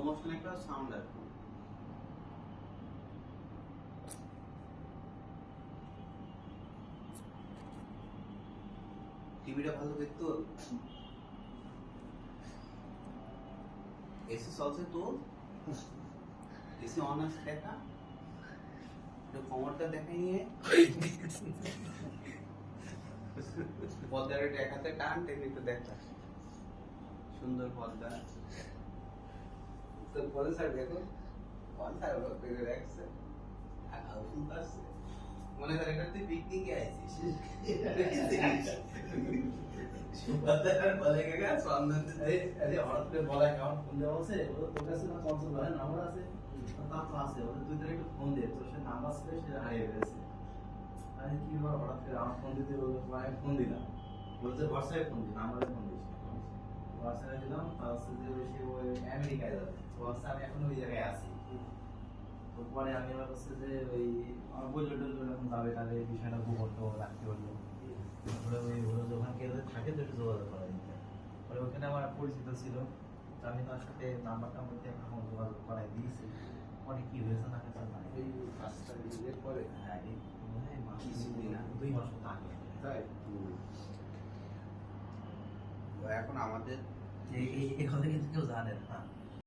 Motion একটা sound আসবে। টিভিটা ভালো দেখতো। এসি চলছে তো, এসি অন আছে দেখা, একটু খবরটা দেখে নিয়ে পর্দার এক হাতে টান টেনে একটু দেখা, সুন্দর পর্দা। তো পরে স্যার দেখো কোন স্যার পেরে রাখছে মনে করে এটা তুই পিকনিকে আইছিস বলে গেছে সন্ধান হঠাৎ করে বলা কেমন ফোন দেওয়া আছে তোর কাছে না কনসোল হয় নাম্বার আছে তা তো আছে তুই তোর একটু ফোন দে তোর সে নাম্বার ছিল সেটা হারিয়ে গেছে আমি কি বল হঠাৎ করে আমার ফোন দিতে বললো আমি ফোন দিলাম বলছে হোয়াটসঅ্যাপে ফোন দিই নাম্বারে ফোন দিস হোয়াটসঅ্যাপে দিলাম তার হচ্ছে যে সে ওই আমেরিকায় যাবে হোয়াটসঅ্যাপ আমি এখন ওই জায়গায় আছি তো পরে আমি আবার হচ্ছে যে ওই আমার বললো টললো যখন যাবে তাহলে বিষয়টা গোপন তো রাখতে বললো তারপরে ওই ওরা যখন কেউ থাকে তো একটু যোগাযোগ করা যেতে পরে ওখানে আমার পরিচিত ছিল তো আমি তার সাথে নাম্বারটা মধ্যে এখন যোগাযোগ করাই দিয়েছি পরে কি হয়েছে না হয়েছে না এই কাজটা নিজের পরে হ্যাঁ এই মনে হয় মাস কিছুদিন আগে। 2 মাস মতো আগে তাই তো এখন আমাদের এই কথা কিন্তু কেউ জানে না